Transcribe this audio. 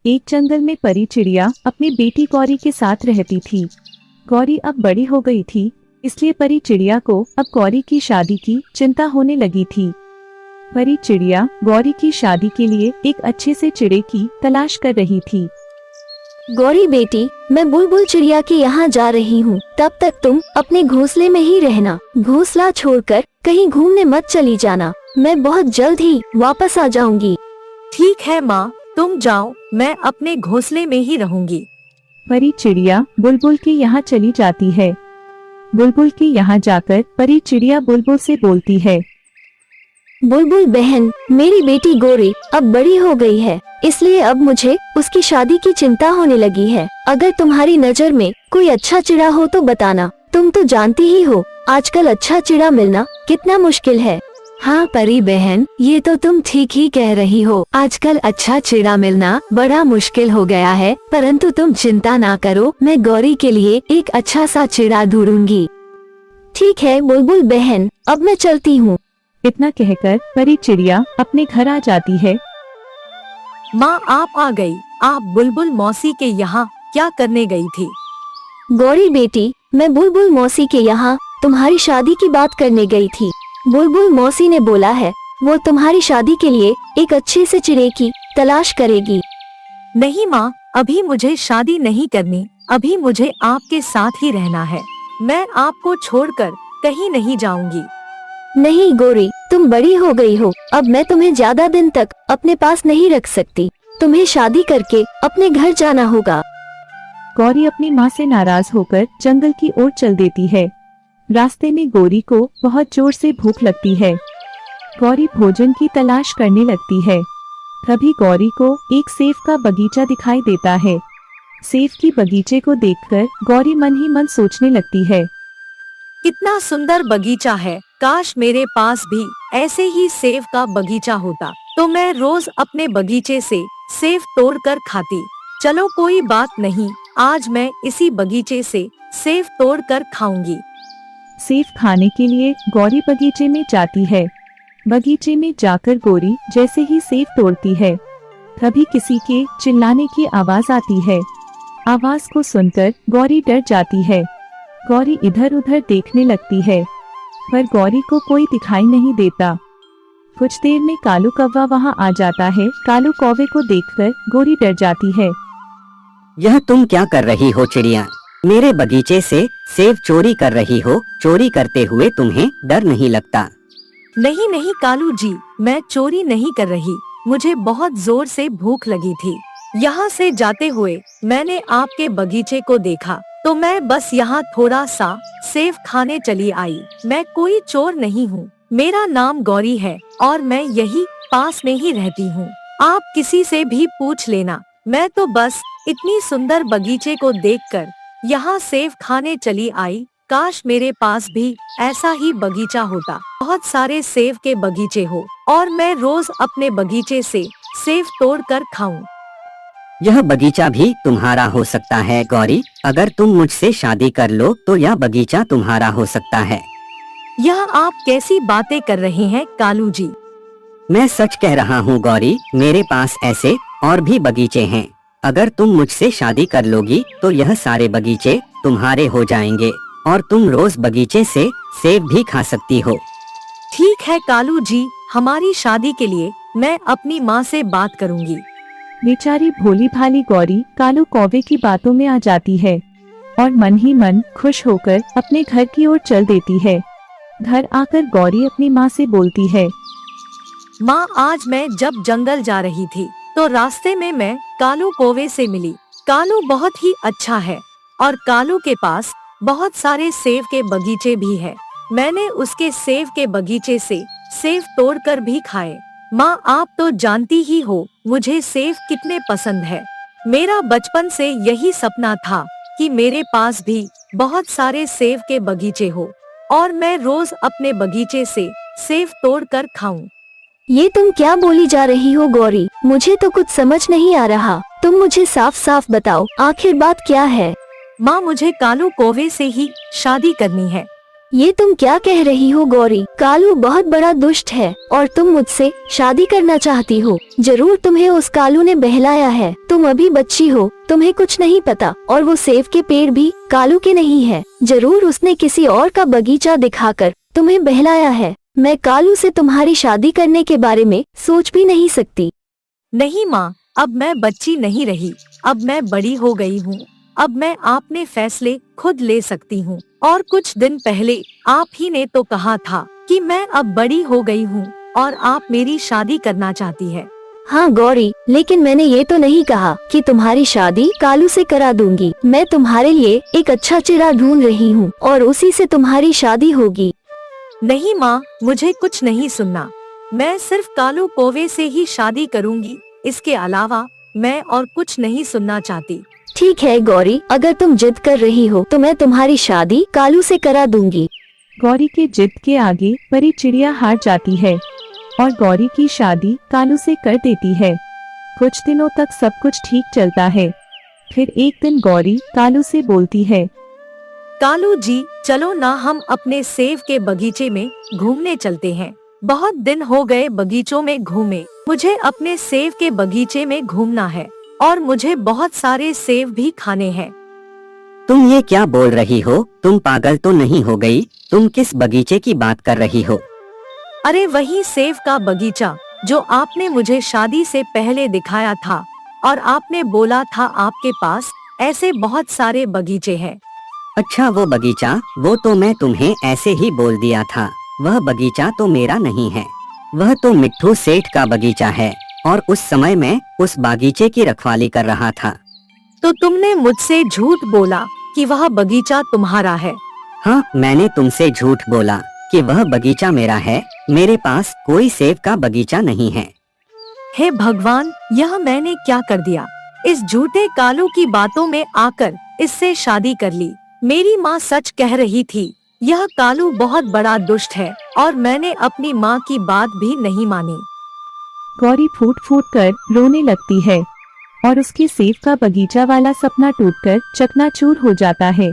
एक जंगल में परी चिड़िया अपनी बेटी गौरी के साथ रहती थी। गौरी अब बड़ी हो गई थी, इसलिए परी चिड़िया को अब गौरी की शादी की चिंता होने लगी थी। परी चिड़िया गौरी की शादी के लिए एक अच्छे से चिड़े की तलाश कर रही थी। गौरी बेटी, मैं बुलबुल चिड़िया के यहाँ जा रही हूँ, तब तक तुम अपने घोंसले में ही रहना। घोंसला छोड़कर कहीं घूमने मत चली जाना। मैं बहुत जल्द ही वापस आ जाऊंगी। ठीक है माँ, तुम जाओ, मैं अपने घोंसले में ही रहूंगी। परी चिड़िया बुलबुल के यहाँ चली जाती है। बुलबुल के यहाँ जाकर परी चिड़िया बुलबुल से बोलती है, बुलबुल बहन, मेरी बेटी गौरी अब बड़ी हो गई है, इसलिए अब मुझे उसकी शादी की चिंता होने लगी है। अगर तुम्हारी नजर में कोई अच्छा चिड़ा हो तो बताना। तुम तो जानती ही हो आजकल अच्छा चिड़ा मिलना कितना मुश्किल है। हाँ परी बहन, ये तो तुम ठीक ही कह रही हो। आजकल अच्छा चिड़ा मिलना बड़ा मुश्किल हो गया है, परंतु तुम चिंता ना करो, मैं गौरी के लिए एक अच्छा सा चिड़ा ढूंढूंगी। ठीक है बुलबुल बहन, अब मैं चलती हूँ। इतना कहकर परी चिड़िया अपने घर आ जाती है। माँ आप आ गई। आप बुलबुल मौसी के यहाँ क्या करने गई थी? गौरी बेटी, मैं बुलबुल मौसी के यहाँ तुम्हारी शादी की बात करने गई थी। बुलबुल मौसी ने बोला है वो तुम्हारी शादी के लिए एक अच्छे से चिड़े की तलाश करेगी। नहीं माँ, अभी मुझे शादी नहीं करनी, अभी मुझे आपके साथ ही रहना है। मैं आपको छोड़कर कहीं नहीं जाऊंगी। नहीं गौरी, तुम बड़ी हो गई हो, अब मैं तुम्हें ज्यादा दिन तक अपने पास नहीं रख सकती। तुम्हें शादी करके अपने घर जाना होगा। गौरी अपनी माँ से नाराज होकर जंगल की ओर चल देती है। रास्ते में गौरी को बहुत जोर से भूख लगती है। गौरी भोजन की तलाश करने लगती है। तभी गौरी को एक सेब का बगीचा दिखाई देता है। सेब की बगीचे को देखकर गौरी मन ही मन सोचने लगती है, कितना सुंदर बगीचा है, काश मेरे पास भी ऐसे ही सेब का बगीचा होता तो मैं रोज अपने बगीचे से सेब तोड़कर खाती। चलो कोई बात नहीं, आज मैं इसी बगीचे से सेब तोड़कर खाऊंगी। सेब खाने के लिए गौरी बगीचे में जाती है। बगीचे में जाकर गौरी जैसे ही सेब तोड़ती है, तभी किसी के चिल्लाने की आवाज आती है। आवाज को सुनकर गौरी डर जाती है। गौरी इधर उधर देखने लगती है, पर गौरी को कोई दिखाई नहीं देता। कुछ देर में कालू कौवा वहां आ जाता है। कालू कौवे को देखकर गौरी डर जाती है। यह तुम क्या कर रही हो चिड़िया? मेरे बगीचे से सेब चोरी कर रही हो। चोरी करते हुए तुम्हें डर नहीं लगता? नहीं नहीं कालू जी, मैं चोरी नहीं कर रही, मुझे बहुत जोर से भूख लगी थी। यहाँ से जाते हुए मैंने आपके बगीचे को देखा तो मैं बस यहाँ थोड़ा सा सेब खाने चली आई। मैं कोई चोर नहीं हूँ, मेरा नाम गौरी है और मैं यही पास में ही रहती हूँ। आप किसी से भी पूछ लेना। मैं तो बस इतनी सुंदर बगीचे को देखकर यहाँ सेब खाने चली आई। काश मेरे पास भी ऐसा ही बगीचा होता, बहुत सारे सेब के बगीचे हो और मैं रोज अपने बगीचे से सेब तोड़कर खाऊं। यह बगीचा भी तुम्हारा हो सकता है गौरी। अगर तुम मुझसे शादी कर लो तो यह बगीचा तुम्हारा हो सकता है। यह आप कैसी बातें कर रहे हैं कालू जी? मैं सच कह रहा हूँ गौरी, मेरे पास ऐसे और भी बगीचे हैं। अगर तुम मुझसे शादी कर लोगी तो यह सारे बगीचे तुम्हारे हो जाएंगे और तुम रोज बगीचे से सेब भी खा सकती हो। ठीक है कालू जी, हमारी शादी के लिए मैं अपनी माँ से बात करूँगी। बेचारी भोली भाली गौरी कालू कौवे की बातों में आ जाती है और मन ही मन खुश होकर अपने घर की ओर चल देती है। घर आकर गौरी अपनी माँ से बोलती है, माँ आज मैं जब जंगल जा रही थी तो रास्ते में मैं कालू कौवे से मिली। कालू बहुत ही अच्छा है और कालू के पास बहुत सारे सेब के बगीचे भी है। मैंने उसके सेब के बगीचे से सेब तोड़कर भी खाए। माँ आप तो जानती ही हो मुझे सेब कितने पसंद है। मेरा बचपन से यही सपना था कि मेरे पास भी बहुत सारे सेब के बगीचे हो और मैं रोज अपने बगीचे से सेब तोड़कर खाऊं। ये तुम क्या बोली जा रही हो गौरी? मुझे तो कुछ समझ नहीं आ रहा। तुम मुझे साफ साफ बताओ, आखिर बात क्या है? माँ मुझे कालू कौवे से ही शादी करनी है। ये तुम क्या कह रही हो गौरी? कालू बहुत बड़ा दुष्ट है और तुम मुझसे शादी करना चाहती हो। जरूर तुम्हें उस कालू ने बहलाया है। तुम अभी बच्ची हो, तुम्हें कुछ नहीं पता। और वो सेब के पेड़ भी कालू के नहीं है। जरूर उसने किसी और का बगीचा दिखाकर तुम्हें बहलाया है। मैं कालू से तुम्हारी शादी करने के बारे में सोच भी नहीं सकती। नहीं माँ, अब मैं बच्ची नहीं रही, अब मैं बड़ी हो गई हूँ। अब मैं अपने फैसले खुद ले सकती हूँ। और कुछ दिन पहले आप ही ने तो कहा था कि मैं अब बड़ी हो गई हूँ और आप मेरी शादी करना चाहती है। हाँ गौरी, लेकिन मैंने ये तो नहीं कहा कि तुम्हारी शादी कालू से करा दूंगी। मैं तुम्हारे लिए एक अच्छा चिड़ा ढूंढ रही हूँ और उसी से तुम्हारी शादी होगी। नहीं माँ, मुझे कुछ नहीं सुनना। मैं सिर्फ कालू कोवे से ही शादी करूँगी। इसके अलावा मैं और कुछ नहीं सुनना चाहती। ठीक है गौरी, अगर तुम जिद कर रही हो तो मैं तुम्हारी शादी कालू से करा दूंगी। गौरी के जिद के आगे परी चिड़िया हार जाती है और गौरी की शादी कालू से कर देती है। कुछ दिनों तक सब कुछ ठीक चलता है। फिर एक दिन गौरी कालू से बोलती है, कालू जी, चलो ना हम अपने सेब के बगीचे में घूमने चलते हैं। बहुत दिन हो गए बगीचों में घूमे। मुझे अपने सेब के बगीचे में घूमना है और मुझे बहुत सारे सेब भी खाने हैं। तुम ये क्या बोल रही हो? तुम पागल तो नहीं हो गई? तुम किस बगीचे की बात कर रही हो? अरे वही सेब का बगीचा जो आपने मुझे शादी से पहले दिखाया था और आपने बोला था आपके पास ऐसे बहुत सारे बगीचे हैं। अच्छा, वो बगीचा, वो तो मैं तुम्हें ऐसे ही बोल दिया था। वह बगीचा तो मेरा नहीं है, वह तो मिट्ठू सेठ का बगीचा है और उस समय मैं उस बागीचे की रखवाली कर रहा था। तो तुमने मुझसे झूठ बोला कि वह बगीचा तुम्हारा है। हाँ, मैंने तुमसे झूठ बोला कि वह बगीचा मेरा है। मेरे पास कोई सेब का बगीचा नहीं है। हे भगवान, यह मैंने क्या कर दिया? इस झूठे कालू की बातों में आकर इससे शादी कर ली। मेरी माँ सच कह रही थी, यह कालू बहुत बड़ा दुष्ट है और मैंने अपनी माँ की बात भी नहीं मानी। गौरी फूट फूट कर रोने लगती है और उसके सेब का बगीचा वाला सपना टूटकर चकनाचूर हो जाता है।